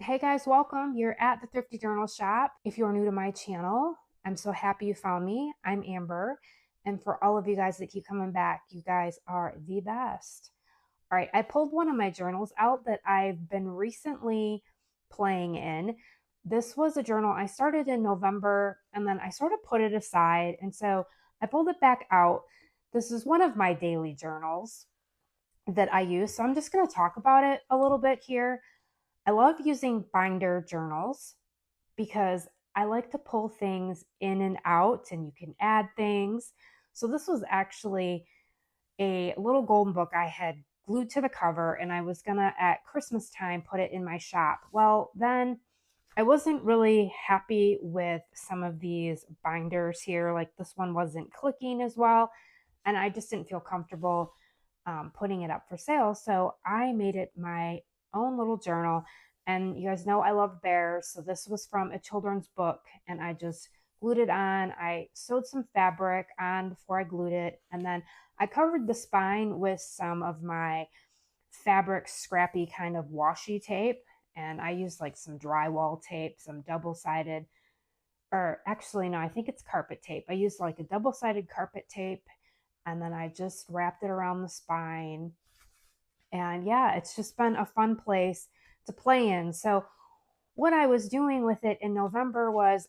Hey guys, welcome. You're at the Thrifty Journal Shop. If you're new to my channel, I'm so happy you found me. I'm Amber. And for all of you guys that keep coming back, you guys are the best. All right, I pulled one of my journals out that I've been recently playing in. This was a journal I started in November and then I sort of put it aside. And so I pulled it back out. This is one of my daily journals that I use. So I'm just going to talk about it a little bit here. I love using binder journals because I like to pull things in and out and you can add things. So this was actually a little golden book I had glued to the cover and I was gonna at Christmas time put it in my shop. Well, then I wasn't really happy with some of these binders here. Like this one wasn't clicking as well and I just didn't feel comfortable putting it up for sale. So I made it my own little journal. And you guys know I love bears. So this was from a children's book and I just glued it on. I sewed some fabric on before I glued it. And then I covered the spine with some of my fabric scrappy kind of washi tape. And I used like some drywall tape, some double sided, or actually, no, I think it's carpet tape. I used like a double sided carpet tape and then I just wrapped it around the spine. And yeah, it's just been a fun place to play in. So, what I was doing with it in November was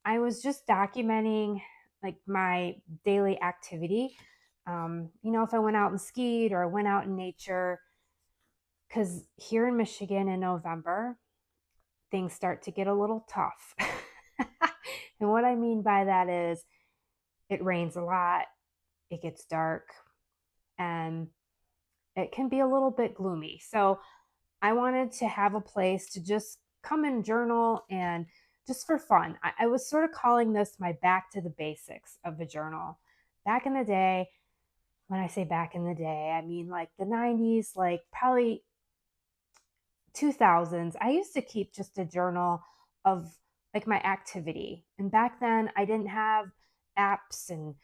I was just documenting like my daily activity. If I went out and skied or I went out in nature, because here in Michigan in November, things start to get a little tough. And what I mean by that is it rains a lot, it gets dark, and it can be a little bit gloomy. So I wanted to have a place to just come and journal and just for fun. I was sort of calling this my back to the basics of a journal. Back in the day, when I say back in the day, I mean like the 90s, like probably 2000s. I used to keep just a journal of like my activity. And back then, I didn't have apps and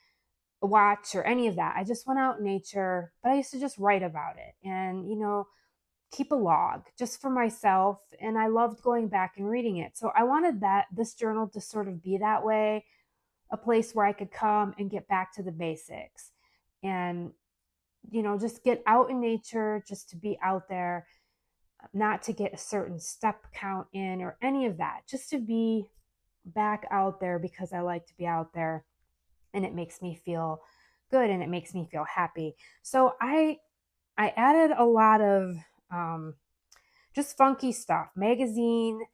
a watch or any of that. I just went out in nature, but I used to just write about it and, keep a log just for myself. And I loved going back and reading it. So I wanted this journal to sort of be that way, a place where I could come and get back to the basics and, just get out in nature, just to be out there, not to get a certain step count in or any of that, just to be back out there because I like to be out there and it makes me feel good and it makes me feel happy. So I added a lot of just funky stuff, magazine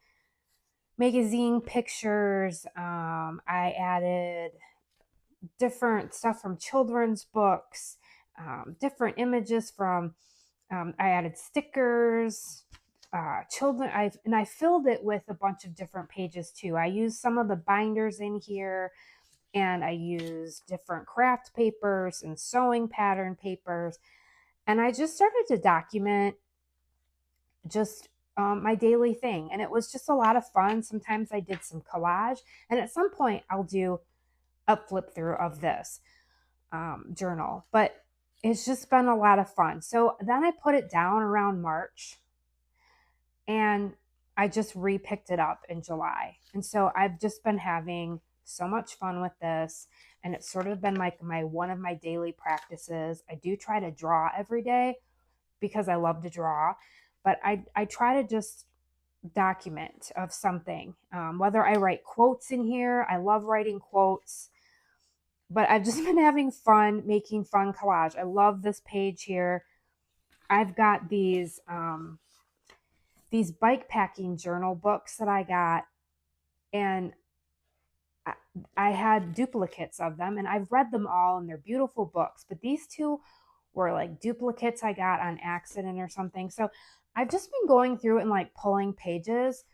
pictures. I added different stuff from children's books, different images from. I added stickers, children. I filled it with a bunch of different pages too. I used some of the binders in here, and I used different craft papers and sewing pattern papers, and I just started to document just my daily thing. And it was just a lot of fun. Sometimes I did some collage, and at some point, I'll do a flip through of this journal. But it's just been a lot of fun. So then I put it down around March and I just re-picked it up in July. And so I've just been having so much fun with this. And it's sort of been like my one of my daily practices. I do try to draw every day because I love to draw, but I try to just document of something. Whether I write quotes in here, I love writing quotes, but I've just been having fun making fun collage. I love this page here. I've got these bike packing journal books that I got, and I had duplicates of them, and I've read them all, and they're beautiful books. But these two were like duplicates I got on accident or something. So I've just been going through and like pulling pages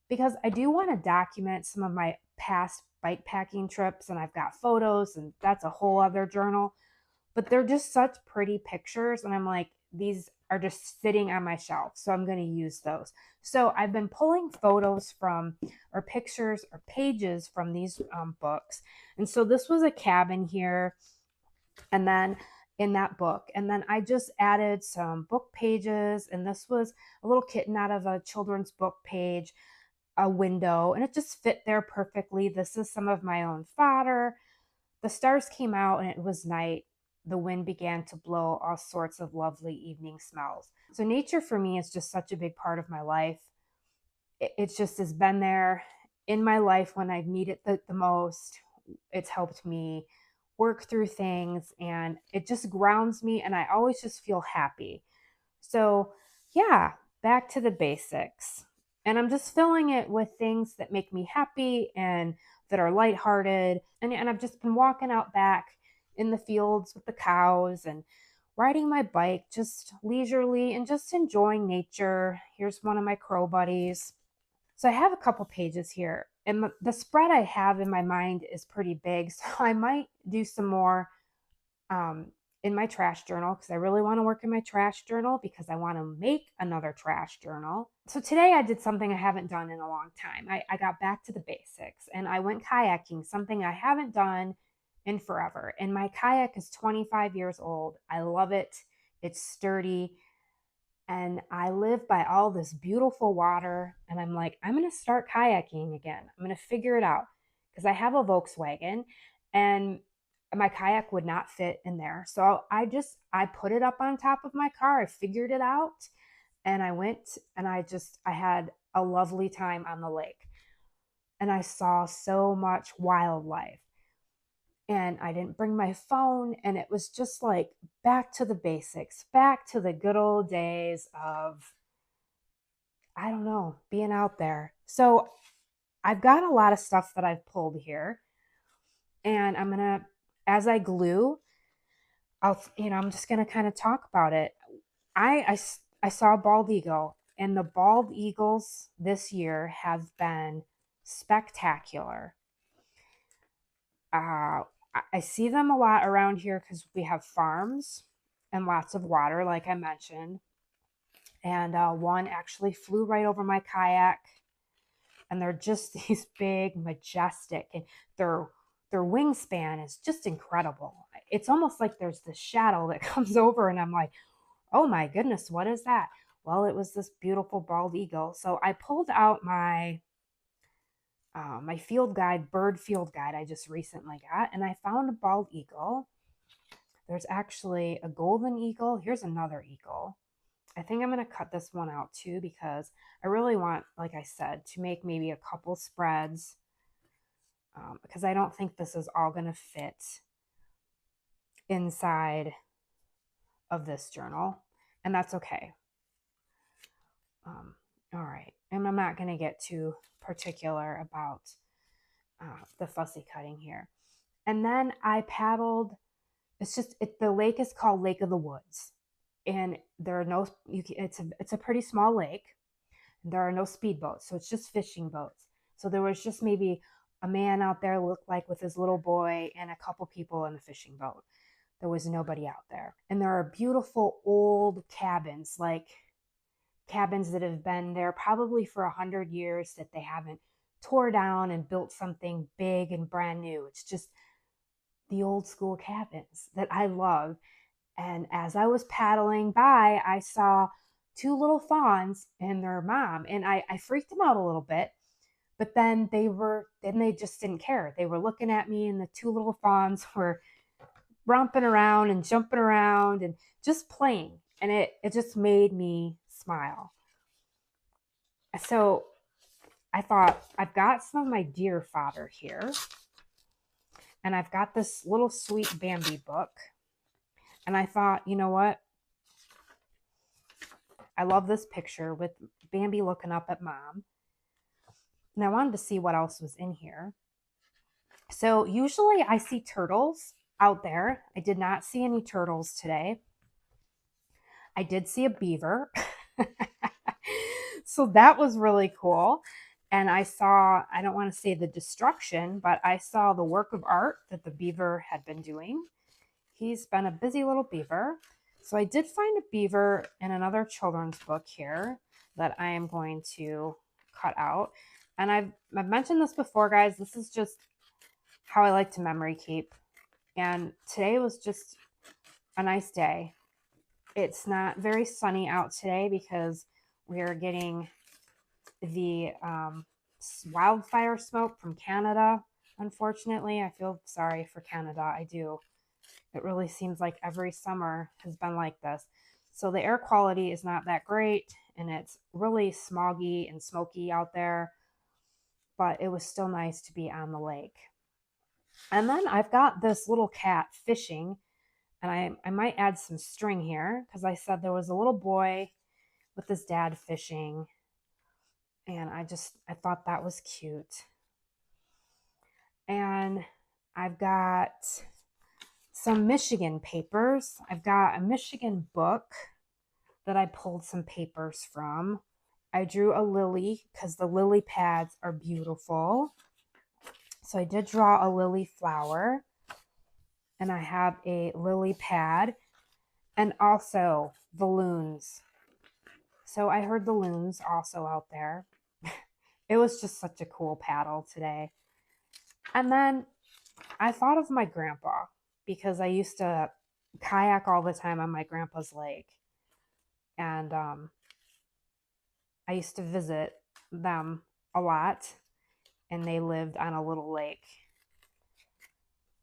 because I do want to document some of my past bike packing trips, and I've got photos, and that's a whole other journal. But they're just such pretty pictures, and I'm like, these are just sitting on my shelf, so I'm going to use those. So I've been pulling photos from, or pictures, or pages from these books. And so this was a cabin here, and then in that book. And then I just added some book pages, and this was a little kitten out of a children's book page, a window, and it just fit there perfectly. This is some of my own fodder. The stars came out and it was night. The wind began to blow all sorts of lovely evening smells. So nature for me is just such a big part of my life. It just has been there in my life when I've needed it the most. It's helped me work through things, and it just grounds me, and I always just feel happy. So, yeah, back to the basics. And I'm just filling it with things that make me happy and that are lighthearted. And I've just been walking out back in the fields with the cows and riding my bike just leisurely and just enjoying nature. Here's one of my crow buddies. So I have a couple pages here, and the spread I have in my mind is pretty big. So I might do some more in my trash journal because I really want to work in my trash journal because I want to make another trash journal. So today I did something I haven't done in a long time. I got back to the basics and I went kayaking, something I haven't done in forever. And my kayak is 25 years old. I love it. It's sturdy. And I live by all this beautiful water. And I'm like, I'm going to start kayaking again. I'm going to figure it out because I have a Volkswagen and my kayak would not fit in there. So I put it up on top of my car. I figured it out and I went and I had a lovely time on the lake. And I saw so much wildlife. And I didn't bring my phone, and it was just like back to the basics, back to the good old days of, I don't know, being out there. So I've got a lot of stuff that I've pulled here, and I'm gonna, as I glue, I'm just gonna kind of talk about it. I saw a bald eagle, and the bald eagles this year have been spectacular. Uh, I see them a lot around here because we have farms and lots of water, like I mentioned. And one actually flew right over my kayak, and they're just these big, majestic, and their wingspan is just incredible. It's almost like there's this shadow that comes over, and I'm like, oh my goodness, what is that? Well, it was this beautiful bald eagle. So I pulled out my field guide, bird field guide I just recently got, and I found a bald eagle. There's actually a golden eagle. Here's another eagle. I think I'm going to cut this one out too because I really want, like I said, to make maybe a couple spreads because I don't think this is all going to fit inside of this journal, and that's okay. All right, and I'm not going to get too particular about the fussy cutting here. And then I paddled. The lake is called Lake of the Woods, and there are no. It's a pretty small lake. There are no speedboats, so it's just fishing boats. So there was just maybe a man out there looked like with his little boy and a couple people in the fishing boat. There was nobody out there, and there are beautiful old cabins, like cabins that have been there probably for 100 years that they haven't tore down and built something big and brand new. It's just the old school cabins that I love. And as I was paddling by, I saw two little fawns and their mom, and I freaked them out a little bit. But then they just didn't care. They were looking at me, and the two little fawns were romping around and jumping around and just playing. And it just made me smile. So I thought, I've got some of my deer fodder here. And I've got this little sweet Bambi book. And I thought, you know what? I love this picture with Bambi looking up at mom. And I wanted to see what else was in here. So usually I see turtles out there. I did not see any turtles today. I did see a beaver. So that was really cool. And I saw, I don't want to say the destruction, but I saw the work of art that the beaver had been doing. He's been a busy little beaver. So I did find a beaver in another children's book here that I am going to cut out. And I've mentioned this before, guys. This is just how I like to memory keep. And today was just a nice day. It's not very sunny out today because we are getting the wildfire smoke from Canada. Unfortunately, I feel sorry for Canada. I do. It really seems like every summer has been like this. So the air quality is not that great, and it's really smoggy and smoky out there, but it was still nice to be on the lake. And then I've got this little cat fishing, and I might add some string here because I said there was a little boy with his dad fishing, and I thought that was cute. And I've got some Michigan papers. I've got a Michigan book that I pulled some papers from. I drew a lily because the lily pads are beautiful. So I did draw a lily flower, and I have a lily pad and also the loons. So I heard the loons also out there. It was just such a cool paddle today. And then I thought of my grandpa because I used to kayak all the time on my grandpa's lake. And I used to visit them a lot, and they lived on a little lake.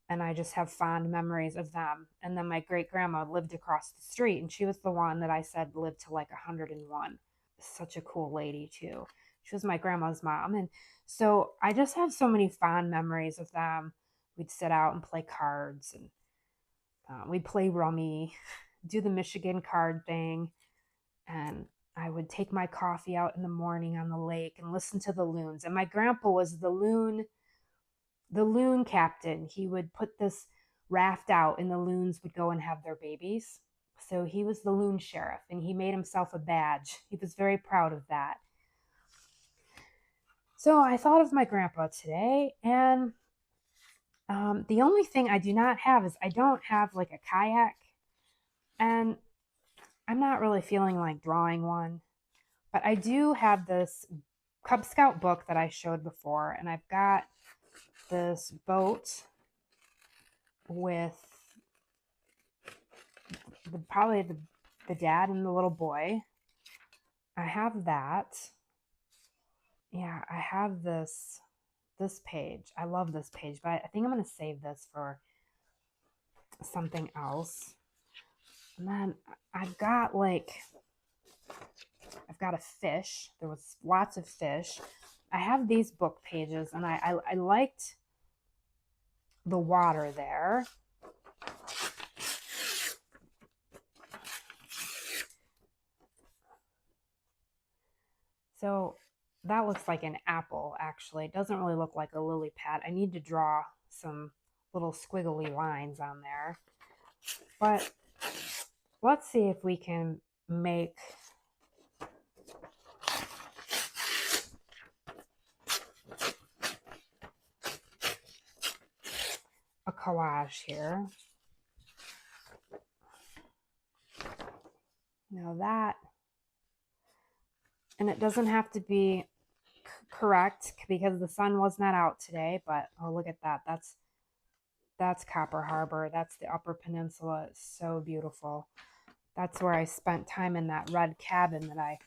And I just have fond memories of them. And then my great grandma lived across the street, and she was the one that I said lived to like 101. Such a cool lady, too. She was my grandma's mom. And so I just have so many fond memories of them. We'd sit out and play cards, and we'd play rummy, do the Michigan card thing. And I would take my coffee out in the morning on the lake and listen to the loons. And my grandpa was the loon captain. He would put this raft out, and the loons would go and have their babies. So he was the loon sheriff, and he made himself a badge. He was very proud of that. So I thought of my grandpa today, and the only thing I do not have is I don't have like a kayak, and I'm not really feeling like drawing one, but I do have this Cub Scout book that I showed before, and I've got this boat with probably the dad and the little boy. I have that. Yeah, I have this page. I love this page, but I think I'm going to save this for something else. And then I've got a fish. There was lots of fish. I have these book pages, and I liked the water there. So that looks like an apple, actually. It doesn't really look like a lily pad. I need to draw some little squiggly lines on there. But let's see if we can make a collage here. Now that, and it doesn't have to be correct because the sun was not out today, but oh, look at that. That's Copper Harbor. That's the Upper Peninsula. It's so beautiful. That's where I spent time in that red cabin that I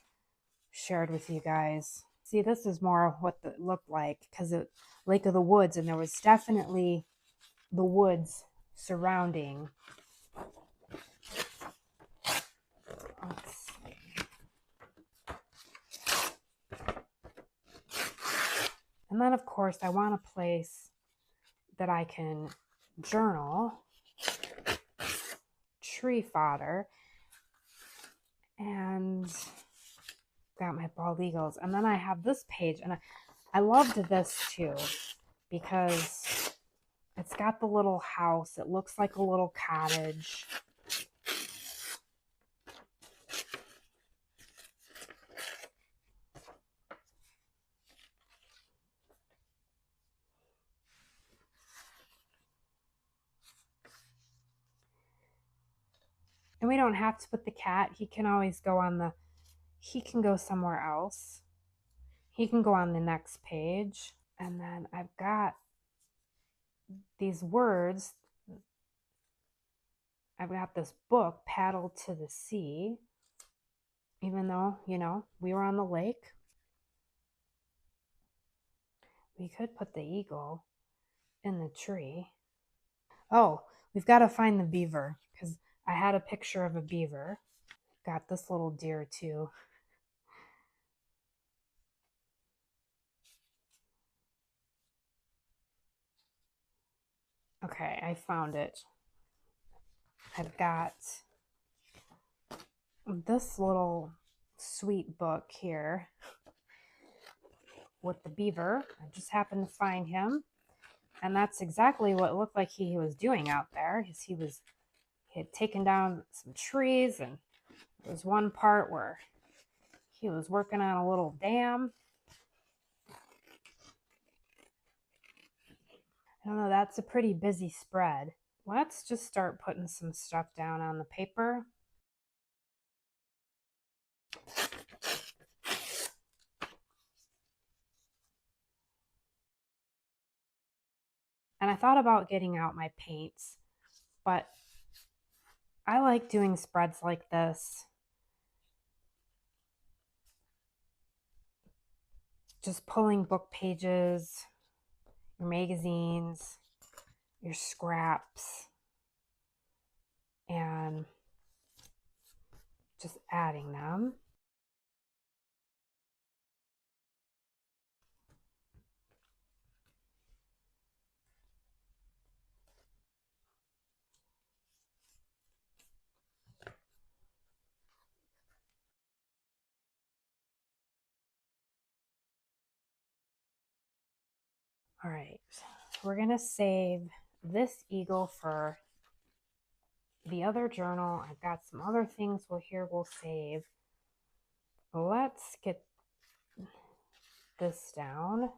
shared with you guys. See, this is more what it looked like because it Lake of the Woods, and there was definitely the woods surrounding. Let's see. And then, of course, I want a place that I can journal, tree fodder, and got my bald eagles. And then I have this page, and I loved this too because it's got the little house. It looks like a little cottage. And we don't have to put the cat. He can always go he can go somewhere else. He can go on the next page. And then I've got these words. I've got this book, Paddle to the Sea, even though, we were on the lake. We could put the eagle in the tree. Oh, we've got to find the beaver because I had a picture of a beaver. Got this little deer too. Okay, I found it. I've got this little sweet book here with the beaver. I just happened to find him. And that's exactly what it looked like he was doing out there. He had taken down some trees, and there was one part where he was working on a little dam. I don't know, that's a pretty busy spread. Let's just start putting some stuff down on the paper. And I thought about getting out my paints, but I like doing spreads like this. Just pulling book pages, your magazines, your scraps, and just adding them. All right, we're going to save this eagle for the other journal. I've got some other things we'll save. Let's get this down.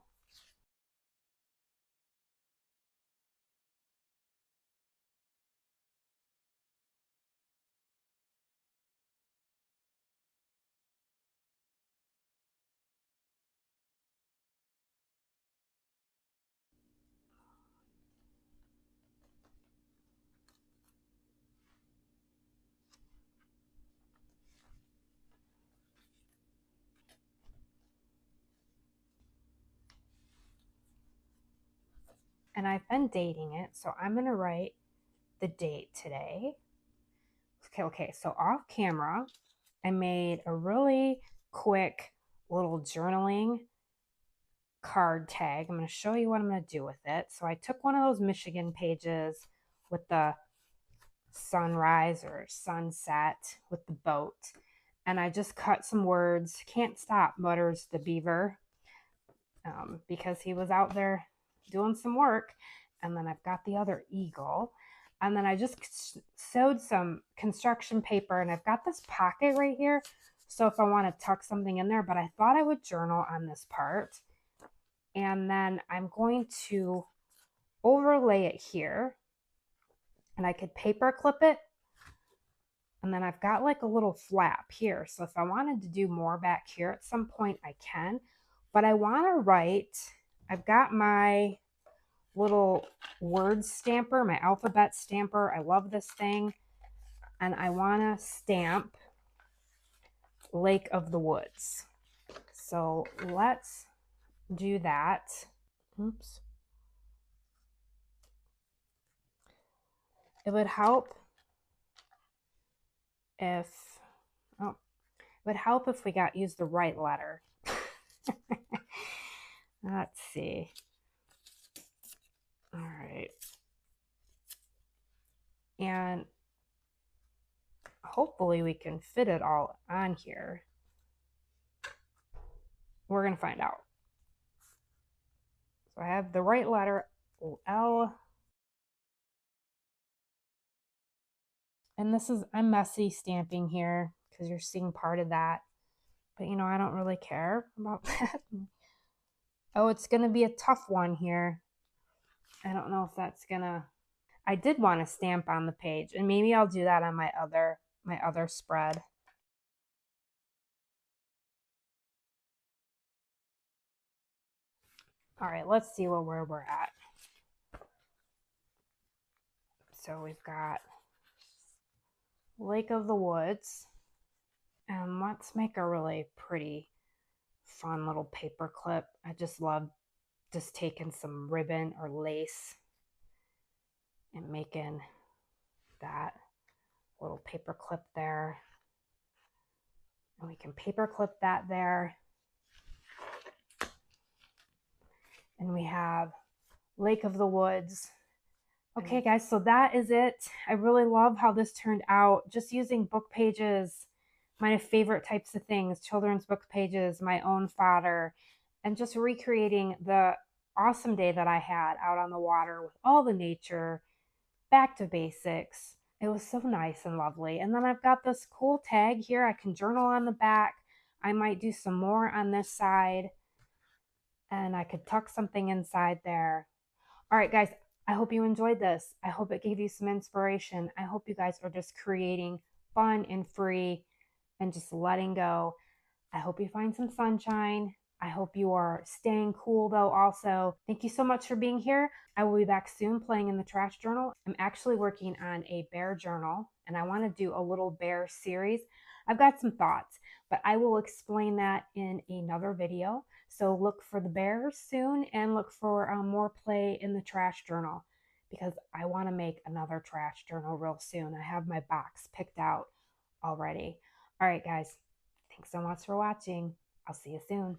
And I've been dating it, so I'm going to write the date today. Okay, so off camera, I made a really quick little journaling card tag. I'm going to show you what I'm going to do with it. So I took one of those Michigan pages with the sunrise or sunset with the boat, and I just cut some words. Can't stop, mutters the beaver, because he was out there doing some work. And then I've got the other eagle. And then I just sewed some construction paper, and I've got this pocket right here. So if I want to tuck something in there, but I thought I would journal on this part. And then I'm going to overlay it here, and I could paper clip it. And then I've got like a little flap here. So if I wanted to do more back here at some point, I can. But I want to write, I've got my little word stamper, my alphabet stamper. I love this thing. And I want to stamp Lake of the Woods. So let's do that. Oops. It would help if, it would help if we used the right letter. Let's see. All right. And hopefully we can fit it all on here. We're going to find out. So I have the right letter, L. And this is, I'm messy stamping here because you're seeing part of that. But I don't really care about that. Oh, it's going to be a tough one here. I don't know if that's going to, I did want to stamp on the page, and maybe I'll do that on my other spread. All right, let's see where we're at. So we've got Lake of the Woods. And let's make a really pretty, fun little paper clip. I just love just taking some ribbon or lace and making that little paper clip there. And we can paper clip that there. And we have Lake of the Woods. Okay, guys, so that is it. I really love how this turned out. Just using book pages, my favorite types of things, children's book pages, my own fodder, and just recreating the awesome day that I had out on the water with all the nature, back to basics. It was so nice and lovely. And then I've got this cool tag here. I can journal on the back. I might do some more on this side, and I could tuck something inside there. All right, guys, I hope you enjoyed this. I hope it gave you some inspiration. I hope you guys are just creating fun and free and just letting go. I hope you find some sunshine. I hope you are staying cool though also. Thank you so much for being here. I will be back soon playing in the trash journal. I'm actually working on a bear journal and I want to do a little bear series. I've got some thoughts, but I will explain that in another video. So look for the bears soon and look for more play in the trash journal because I want to make another trash journal real soon. I have my box picked out already. All right, guys. Thanks so much for watching. I'll see you soon.